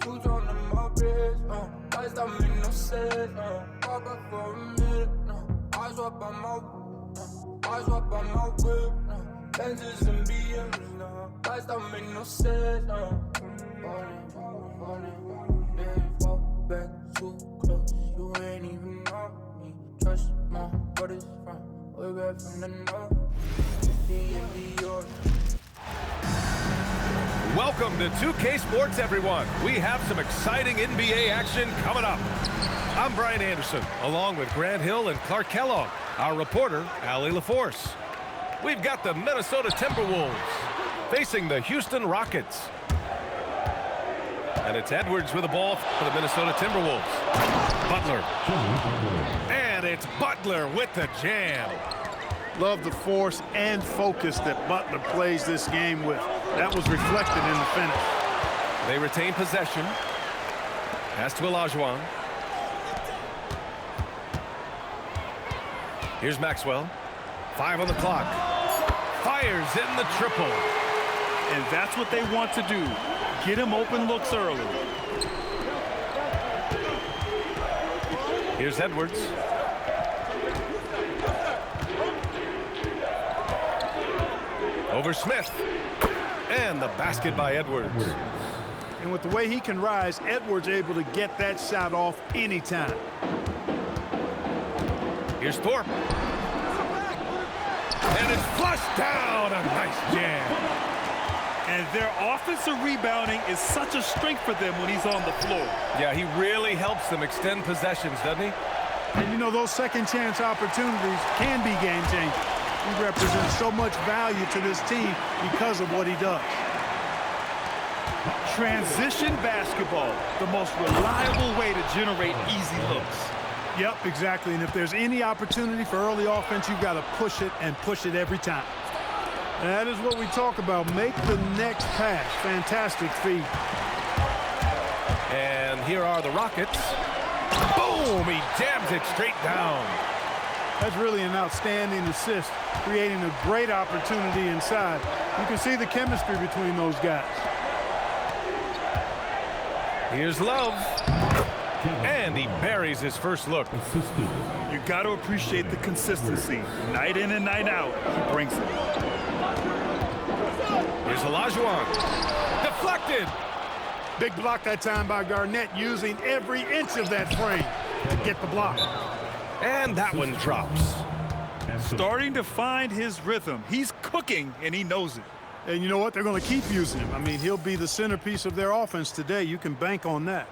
Shoes on in my wrist, lights that make no sense, walk up for a minute, eyes up on my whip, Benzes and BMs, lights that make no sense, falling, fall back too close, you ain't even know me, trust my brothers from way back from the north, Welcome to 2K Sports, everyone. We have some exciting NBA action coming up. I'm Brian Anderson, along with Grant Hill and Clark Kellogg, our reporter, Allie LaForce. We've got the Minnesota Timberwolves facing the Houston Rockets. And it's Edwards with the ball for the Minnesota Timberwolves. Butler. And it's Butler with the jam. Love the force and focus that Butler plays this game with. That was reflected in the finish. They retain possession. Pass to Olajuwon. Here's Maxwell. 5 on the clock. Fires in the triple. And that's what they want to do. Get him open looks early. Here's Edwards. Over Smith. And the basket by Edwards. And with the way he can rise, Edwards able to get that shot off anytime. Here's Thorpe. And it's flushed down. A nice jam. And their offensive rebounding is such a strength for them when he's on the floor. Yeah, he really helps them extend possessions, doesn't he? And you know, those second chance opportunities can be game changers. He represents so much value to this team because of what he does. Transition basketball, the most reliable way to generate easy looks. Yep, exactly. And if there's any opportunity for early offense, you've got to push it and push it every time. That is what we talk about. Make the next pass. Fantastic feed. And here are the Rockets. Boom! He jams it straight down. That's really an outstanding assist, creating a great opportunity inside. You can see the chemistry between those guys. Here's Love. And he buries his first look. You got to appreciate the consistency. Night in and night out, he brings it. Here's Olajuwon. Deflected. Big block that time by Garnett, using every inch of that frame to get the block. And that one drops. Starting to find his rhythm. He's cooking, and he knows it. And you know what? They're going to keep using him. I mean, he'll be the centerpiece of their offense today. You can bank on that.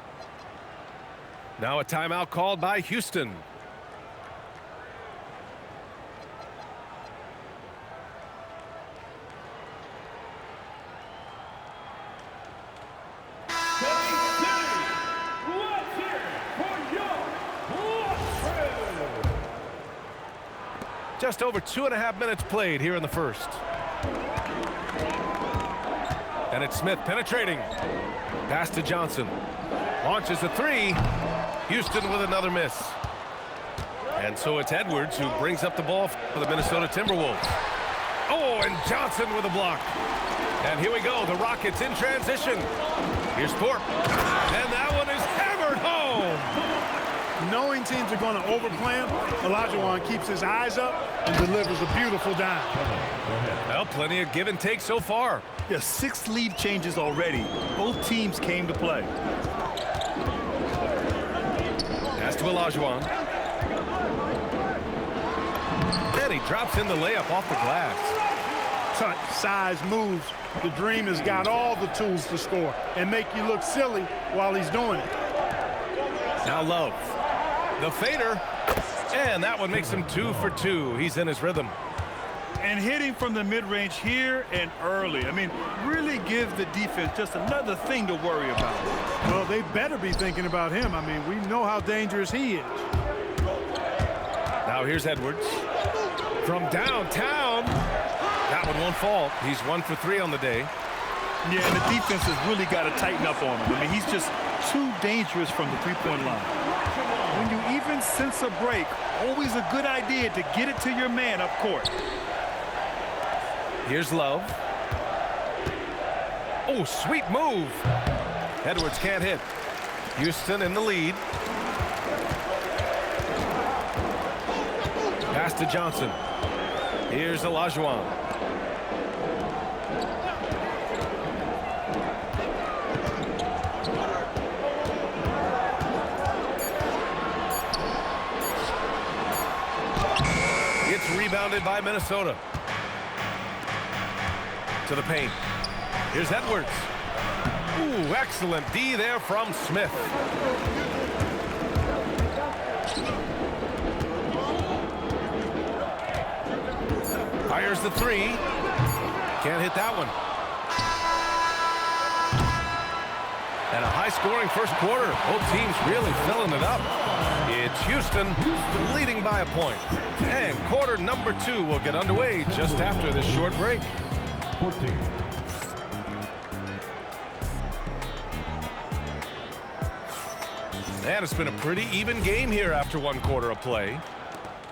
Now a timeout called by Houston. Just over 2.5 minutes played here in the first. And it's Smith penetrating. Pass to Johnson. Launches a three. Houston with another miss. And so it's Edwards who brings up the ball for the Minnesota Timberwolves. Oh, and Johnson with a block. And here we go, the Rockets in transition. Here's Thorpe. And that one is hammered home. Knowing teams are going to overplay him, Olajuwon keeps his eyes up and delivers a beautiful dime. Well, plenty of give and take so far. Yeah, 6 lead changes already. Both teams came to play. Pass to Olajuwon. And he drops in the layup off the glass. Touch, size, moves. The Dream has got all the tools to score and make you look silly while he's doing it. Now Love. The fader. And that one makes him 2 for 2. He's in his rhythm. And hitting from the mid-range here and early. I mean, really give the defense just another thing to worry about. Well, they better be thinking about him. I mean, we know how dangerous he is. Now here's Edwards. From downtown. That one won't fall. He's 1 for 3 on the day. Yeah, and the defense has really got to tighten up on him. I mean, he's just too dangerous from the three-point line. When you even sense a break, always a good idea to get it to your man up court. Here's Love. Oh, sweet move. Edwards can't hit. Houston in the lead. Pass to Johnson. Here's Olajuwon. It's rebounded by Minnesota. To the paint. Here's Edwards. Ooh, excellent D there from Smith. Fires the three. Can't hit that one. And a high-scoring first quarter. Both teams really filling it up. It's Houston leading by a point. And quarter number 2 will get underway just after this short break. 14. And it's been a pretty even game here after 1 quarter of play.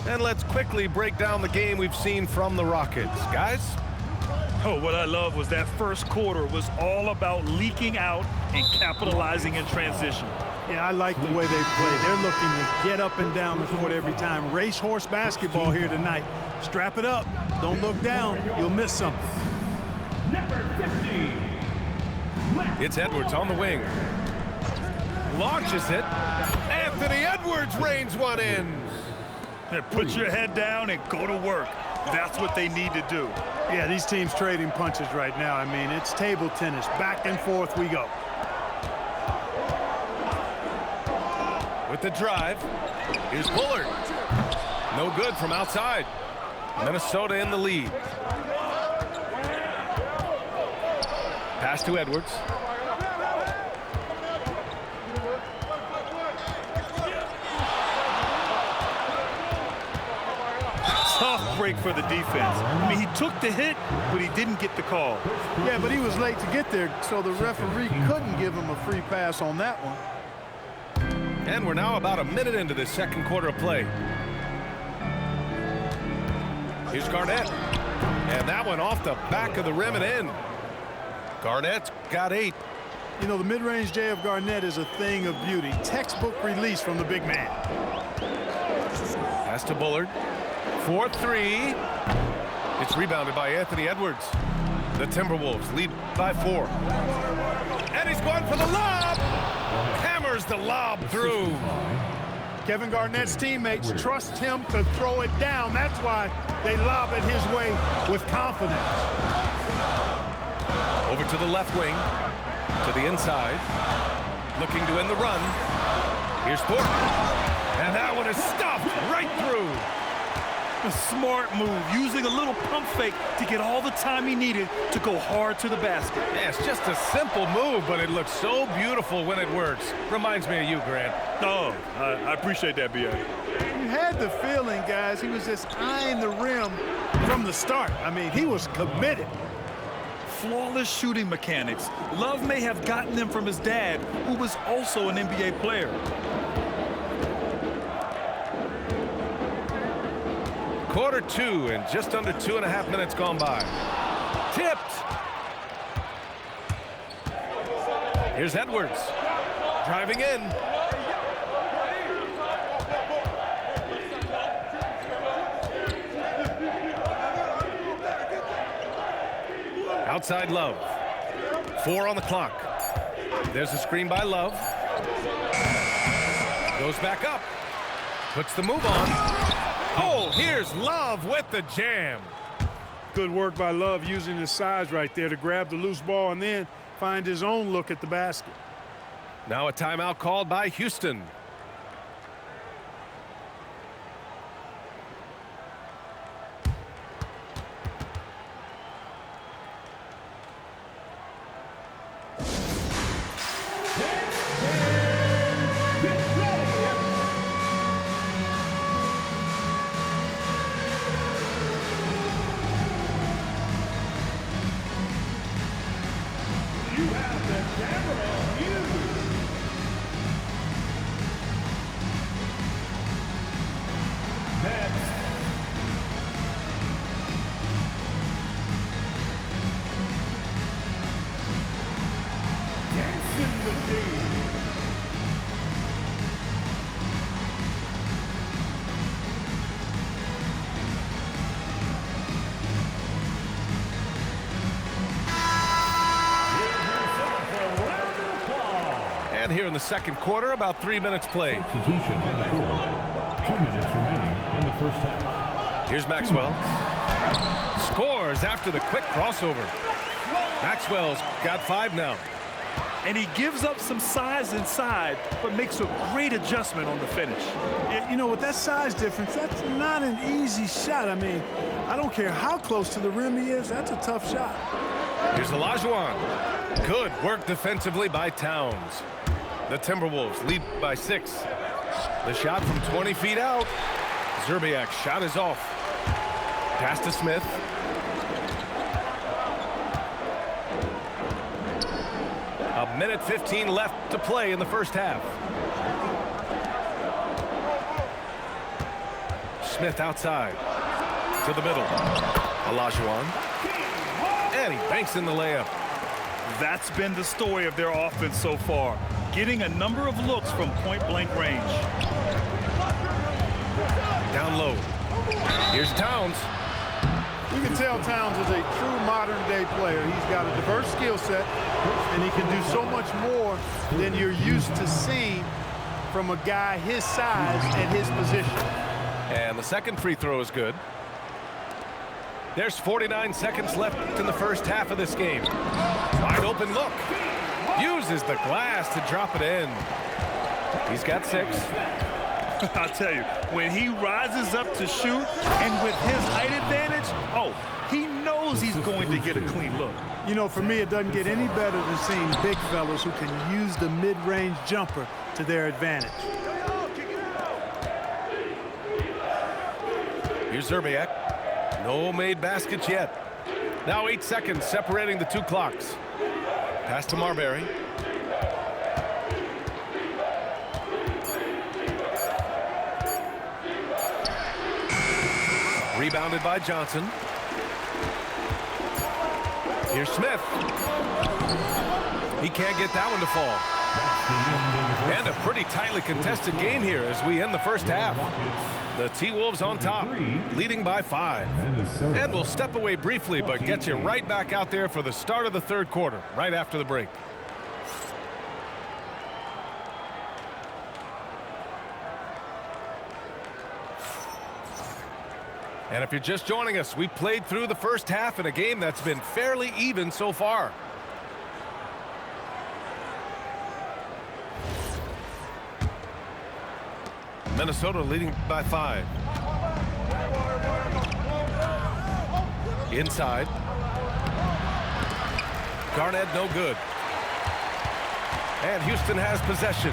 And let's quickly break down the game we've seen from the Rockets. Guys? Oh, what I love was that first quarter was all about leaking out and capitalizing in transition. Yeah, I like the way they play. They're looking to get up and down the court every time. Racehorse basketball here tonight. Strap it up. Don't look down. You'll miss something. Number 50. It's Edwards on the wing. Launches it. Anthony Edwards reins one in. Put your head down and go to work. That's what they need to do. Yeah, these teams trading punches right now. I mean, it's table tennis. Back and forth we go. With the drive, here's Bullard. No good from outside. Minnesota in the lead. Pass to Edwards. Tough break for the defense. I mean, he took the hit, but he didn't get the call. Yeah, but he was late to get there, so the referee couldn't give him a free pass on that one. And we're now about a minute into this second quarter of play. Here's Garnett. And that one off the back of the rim and in. Garnett's got 8. You know, the mid-range J of Garnett is a thing of beauty. Textbook release from the big man. Pass to Bullard. 4-3. It's rebounded by Anthony Edwards. The Timberwolves lead by 4. And he's going for the lob. Hammers the lob through. Kevin Garnett's teammates trust him to throw it down. That's why they lob it his way with confidence. Over to the left wing. To the inside. Looking to end the run. Here's Thornton. And that one is stuffed right through. A smart move, using a little pump fake to get all the time he needed to go hard to the basket. Yeah, it's just a simple move, but it looks so beautiful when it works. Reminds me of you, Grant. Oh, I appreciate that, B.A. You had the feeling, guys, he was just eyeing the rim from the start. I mean, he was committed. Flawless shooting mechanics. Love may have gotten them from his dad, who was also an NBA player. Quarter 2 and just under 2.5 minutes gone by. Tipped. Here's Edwards. Driving in. Outside Love. 4 on the clock. There's a screen by Love. Goes back up. Puts the move on. Oh, here's Love with the jam. Good work by Love using his size right there to grab the loose ball and then find his own look at the basket. Now a timeout called by Houston. machine. And here in the second quarter, about 3 minutes played. Substitution on the court. 2 minutes remaining in the first half. Here's Maxwell. Scores after the quick crossover. Maxwell's got 5 now. And he gives up some size inside, but makes a great adjustment on the finish. You know, with that size difference, that's not an easy shot. I mean, I don't care how close to the rim he is, that's a tough shot. Here's Olajuwon. Good work defensively by Towns. The Timberwolves lead by 6. The shot from 20 feet out. Zerbiak's shot is off. Pass to Smith. A minute 15 left to play in the first half. Smith outside. To the middle. Olajuwon. And he banks in the layup. That's been the story of their offense so far, getting a number of looks from point-blank range. Down low. Here's Towns. You can tell Towns is a true modern-day player. He's got a diverse skill set, and he can do so much more than you're used to seeing from a guy his size and his position. And the second free throw is good. There's 49 seconds left in the first half of this game. Wide open look. Uses the glass to drop it in. He's got 6. I'll tell you, when he rises up to shoot, and with his height advantage, oh, he knows he's going to get a clean look. You know, for me, it doesn't get any better than seeing big fellas who can use the mid-range jumper to their advantage. Here's Zerbiak. No made baskets yet. Now 8 seconds separating the 2 clocks. Pass to Marbury. Rebounded by Johnson. Here's Smith. He can't get that one to fall. And a pretty tightly contested game here as we end the first half. The T-Wolves on top, leading by 5. And we'll step away briefly, but get you right back out there for the start of the third quarter, right after the break. And if you're just joining us, we played through the first half in a game that's been fairly even so far. Minnesota leading by 5. Inside. Garnett no good. And Houston has possession.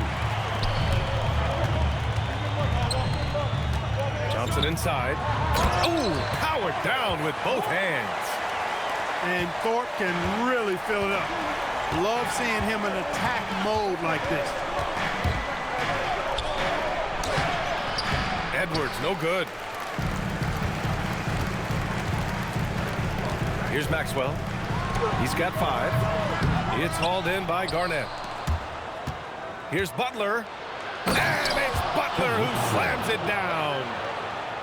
Johnson inside. Ooh, powered down with both hands. And Thorpe can really fill it up. Love seeing him in attack mode like this. Edwards, no good. Here's Maxwell. He's got 5. It's hauled in by Garnett. Here's Butler. And it's Butler who slams it down.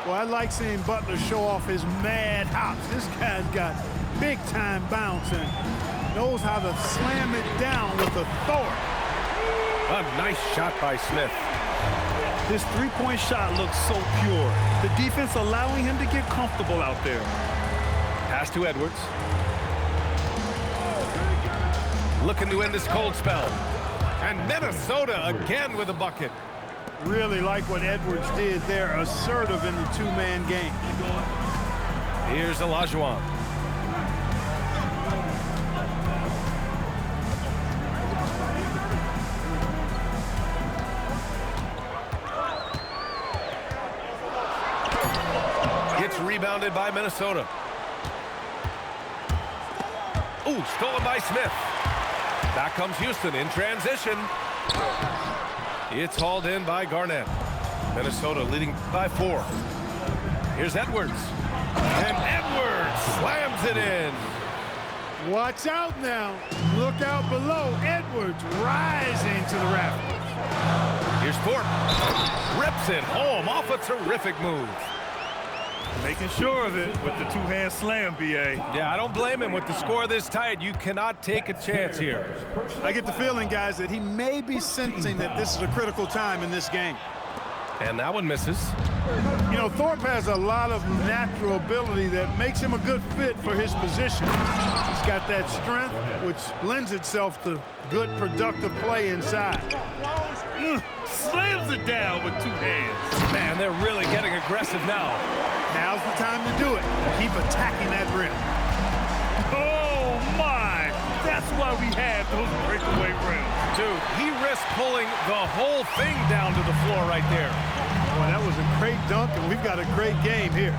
Well, I like seeing Butler show off his mad hops. This guy's got big-time bounce and knows how to slam it down with authority. A nice shot by Smith. This three-point shot looks so pure. The defense allowing him to get comfortable out there. Pass to Edwards. Looking to end this cold spell. And Minnesota again with a bucket. Really like what Edwards did there, assertive in the two-man game. Here's Olajuwon. It's rebounded by Minnesota. Ooh, stolen by Smith. Back comes Houston in transition. It's hauled in by Garnett. Minnesota leading by 4. Here's Edwards. And Edwards slams it in. Watch out now. Look out below. Edwards rising to the rafters. Here's Thorpe. Rips it home off a terrific move. Making sure of it with the two-hand slam, B.A. Yeah, I don't blame him. With the score this tight, you cannot take a chance here. I get the feeling, guys, that he may be sensing that this is a critical time in this game. And that one misses. You know, Thorpe has a lot of natural ability that makes him a good fit for his position. He's got that strength, which lends itself to good, productive play inside. Slams it down with two hands. Man, they're really getting aggressive now. Now's the time to do it. Keep attacking that rim. Oh, my. That's why we had those breakaway rims. Dude, he risked pulling the whole thing down to the floor right there. Boy, that was a great dunk, and we've got a great game here.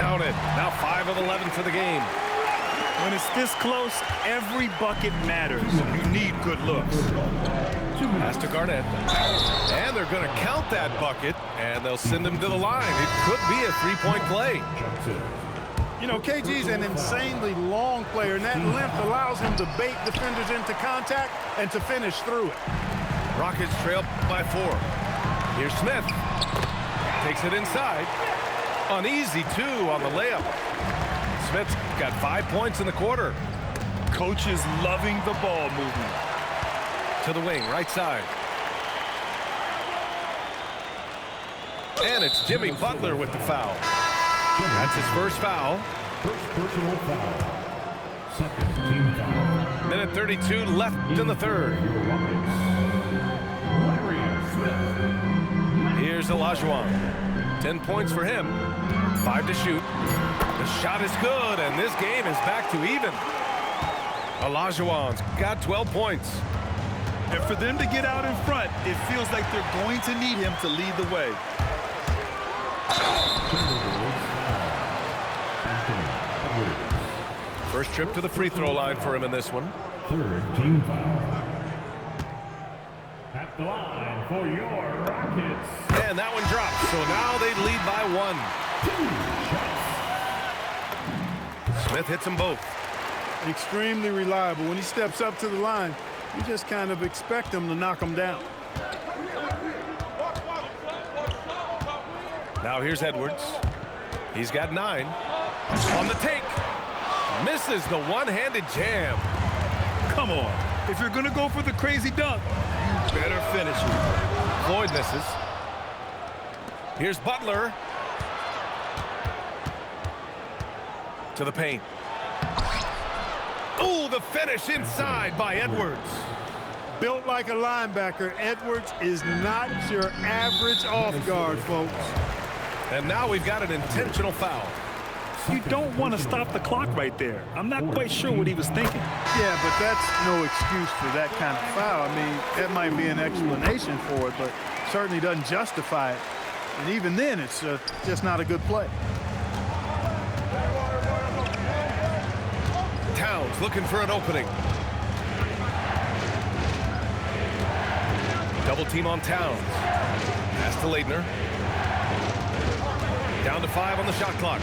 Count it. Now 5 of 11 for the game. When it's this close, every bucket matters. You need good looks. Pass to Garnett. And they're going to count that bucket, and they'll send him to the line. It could be a three-point play. You know, KG's an insanely long player, and that length allows him to bait defenders into contact and to finish through it. Rockets trail by 4. Here's Smith. Takes it inside. An easy 2 on the layup. Smith's got 5 points in the quarter. Coach is loving the ball movement. To the wing, right side. And it's Jimmy Butler with the foul. That's his first foul. First personal foul. Second team foul. Minute 32 left in the third. Your Rockets. Larry Smith. Here's Olajuwon. 10 points for him. 5 to shoot. The shot is good, and this game is back to even. Olajuwon's got 12 points. And for them to get out in front, it feels like they're going to need him to lead the way. First trip to the free throw line for him in this one. Third team foul. At the line for your Rockets. And that one drops, so now they lead by 1. Smith hits them both. Extremely reliable. When he steps up to the line, you just kind of expect him to knock him down. Now here's Edwards. He's got 9. On the take. Misses the one-handed jam. Come on. If you're going to go for the crazy dunk, you better finish it. Floyd misses. Here's Butler. To the paint. Ooh, the finish inside by Edwards. Built like a linebacker, Edwards is not your average off guard, folks. And now we've got an intentional foul. You don't want to stop the clock right there. I'm not quite sure what he was thinking. Yeah, but that's no excuse for that kind of foul. I mean, that might be an explanation for it, but certainly doesn't justify it. And even then, it's just not a good play. Towns looking for an opening. Double team on Towns. Pass to Leitner. Down to 5 on the shot clock.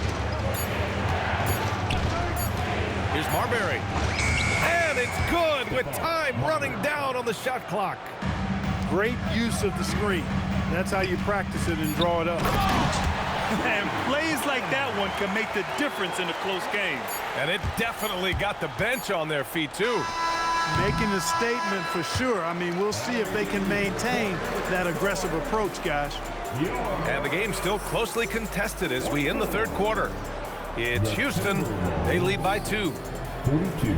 Here's Marbury. And it's good with time running down on the shot clock. Great use of the screen. That's how you practice it and draw it up. And plays like that one can make the difference in a close game. And it definitely got the bench on their feet, too. Making a statement for sure. I mean, we'll see if they can maintain that aggressive approach, guys. And the game's still closely contested as we end the third quarter. It's Houston. They lead by 2. 42.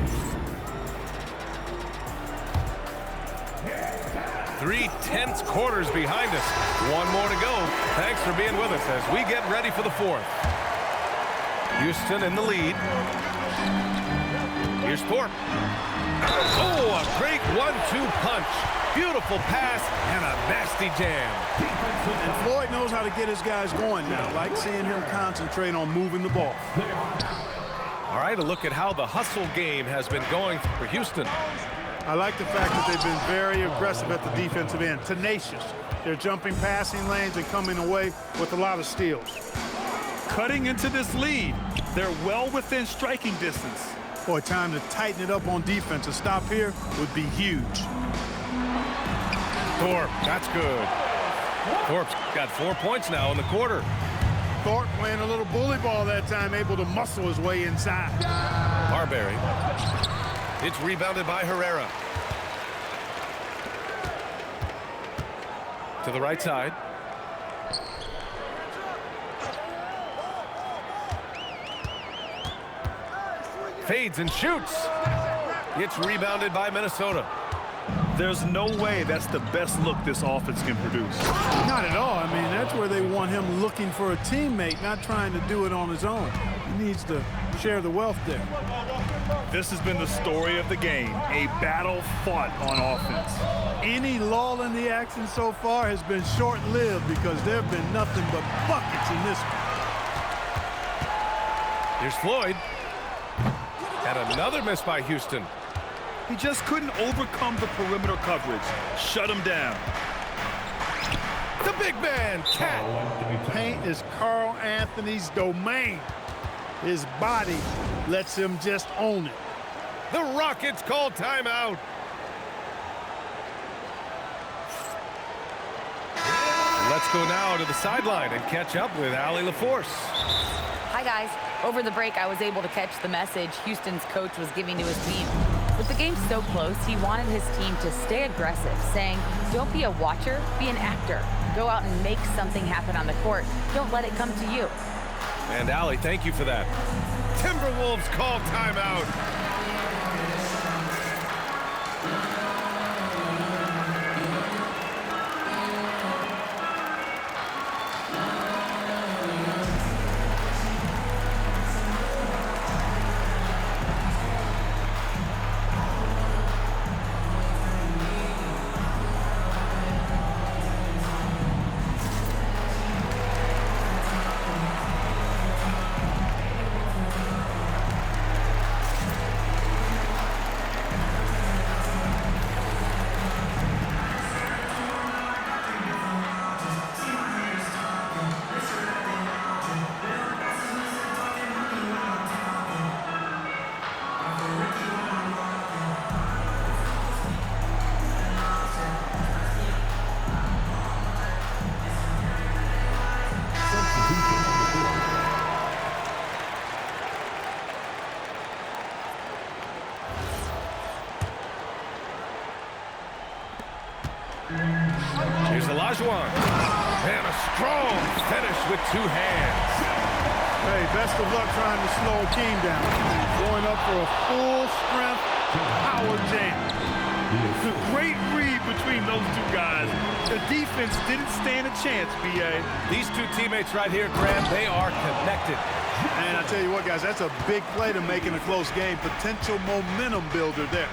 3 tense quarters behind us. 1 more to go. Thanks for being with us as we get ready for the 4th. Houston in the lead. Here's Thorpe. Oh, a great 1-2 punch. Beautiful pass and a nasty jam. And Floyd knows how to get his guys going now. Like seeing him concentrate on moving the ball. All right, a look at how the hustle game has been going for Houston. I like the fact that they've been very aggressive at the defensive end. Tenacious. They're jumping passing lanes and coming away with a lot of steals. Cutting into this lead. They're well within striking distance. Boy, time to tighten it up on defense. A stop here would be huge. Thorpe, that's good. Thorpe's got 4 points now in the quarter. Thorpe playing a little bully ball that time, able to muscle his way inside. Marbury. It's rebounded by Herrera. To the right side. Fades and shoots. It's rebounded by Minnesota. There's no way that's the best look this offense can produce. Not at all. I mean, that's where they want him looking for a teammate, not trying to do it on his own. He needs to share the wealth there. This has been the story of the game, a battle fought on offense. Any lull in the action so far has been short-lived because there have been nothing but buckets in this one. Here's Floyd. And another miss by Houston. He just couldn't overcome the perimeter coverage. Shut him down. The big man, Cat. Paint is Carl Anthony's domain. His body lets him just own it. The Rockets call timeout. Let's go now to the sideline and catch up with Allie LaForce. Hi, guys. Over the break, I was able to catch the message Houston's coach was giving to his team. With the game so close, he wanted his team to stay aggressive, saying, don't be a watcher, be an actor. Go out and make something happen on the court. Don't let it come to you. And Allie, thank you for that. Timberwolves call timeout. Here's Olajuwon. And a strong finish with 2 hands. Hey, best of luck trying to slow a team down. Going up for a full-strength power jam. The great read between those two guys. The defense didn't stand a chance, B.A. These two teammates right here, Graham, they are connected. And I tell you what, guys, that's a big play to make in a close game. Potential momentum builder there.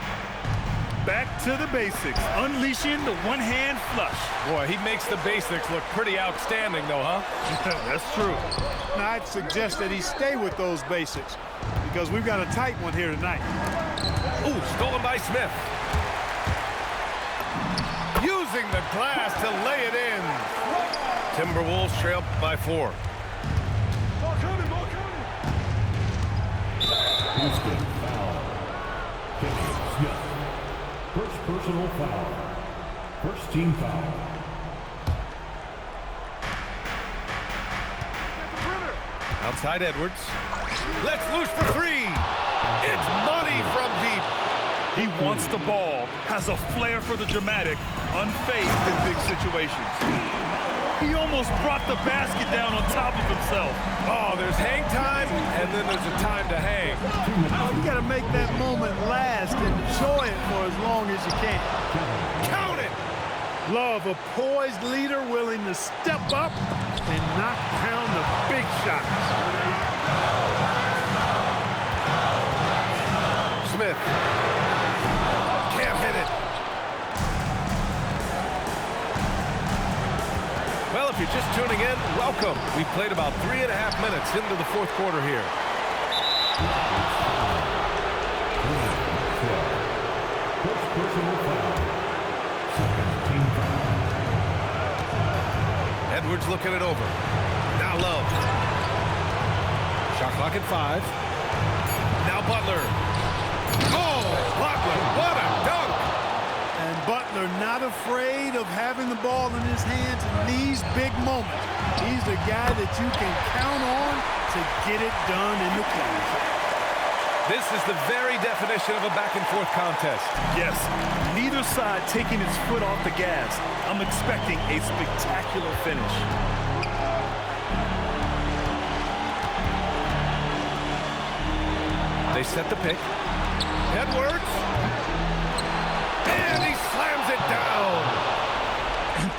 Back to the basics, unleashing the one-hand flush. Boy, he makes the basics look pretty outstanding, though, huh? That's true. Now, I'd suggest that he stay with those basics because we've got a tight one here tonight. Ooh, stolen by Smith. Using the glass to lay it in. Timberwolves trail by 4. Houston foul. Smith. First personal foul. First team foul. Outside Edwards. Let's loose for 3. It's money from deep. He wants the ball, has a flair for the dramatic, unfazed in big situations. He almost brought the basket down on top of himself. Oh, there's hang time, and then there's a time to hang. You got to make that moment last and enjoy it for as long as you can. Count it! Love a poised leader willing to step up and knock down the big shots. Smith. Can't hit it. Well, if you're just tuning in, welcome. We've played about 3.5 minutes into the 4th quarter here. First personal foul. Second team foul. Edwards looking it over. Now Love. Shot clock at 5. Now Butler. Oh, Butler, what a dunk! And Butler not afraid of having the ball in his hands in these big moments. He's the guy that you can count on to get it done in the clutch. This is the very definition of a back-and-forth contest. Yes, neither side taking its foot off the gas. I'm expecting a spectacular finish. They set the pick. Edwards. And he slams it down.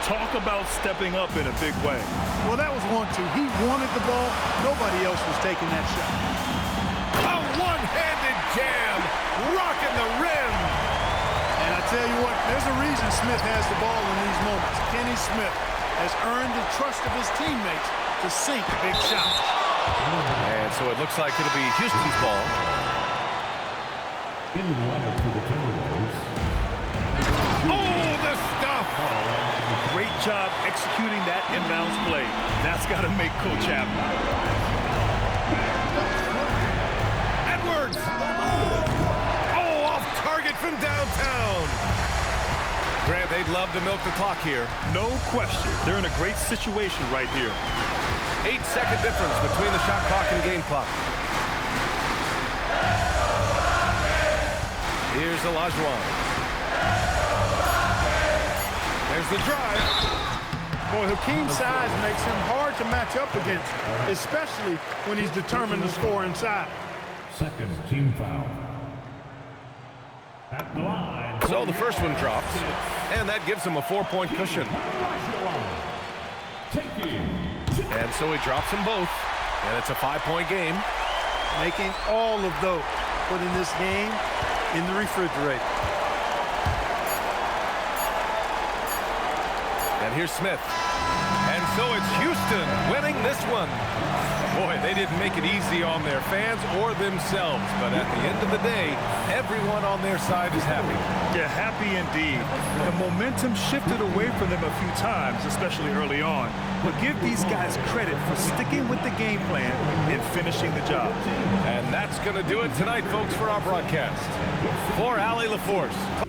Talk about stepping up in a big way. Well, that was 1-2. He wanted the ball. Nobody else was taking that shot. A one-handed jam. Rocking the rim. And I tell you what, there's a reason Smith has the ball in these moments. Kenny Smith has earned the trust of his teammates to sink big shots. And so it looks like it'll be Houston's ball. In the lineup for the Timberwolves. Oh, the stuff! Great job executing that inbounds play. That's got to make Coach happy. Edwards! Oh, off target from downtown. Grant, they'd love to milk the clock here. No question. They're in a great situation right here. 8-second difference between the shot clock and game clock. Here's Olajuwon. There's the drive. Boy, Hakeem's size makes him hard to match up against, especially when he's determined to score inside. Second team foul. At the line. So the first one drops, and that gives him a 4-point cushion. And so he drops them both, and it's a 5-point game. Making all of those, putting this game in the refrigerator. And here's Smith. And so it's Houston winning this one. Boy, they didn't make it easy on their fans or themselves, but at the end of the day, everyone on their side is happy. Yeah, happy indeed. The momentum shifted away from them a few times, especially early on. But give these guys credit for sticking with the game plan and finishing the job. And that's going to do it tonight, folks, for our broadcast. For Allie LaForce.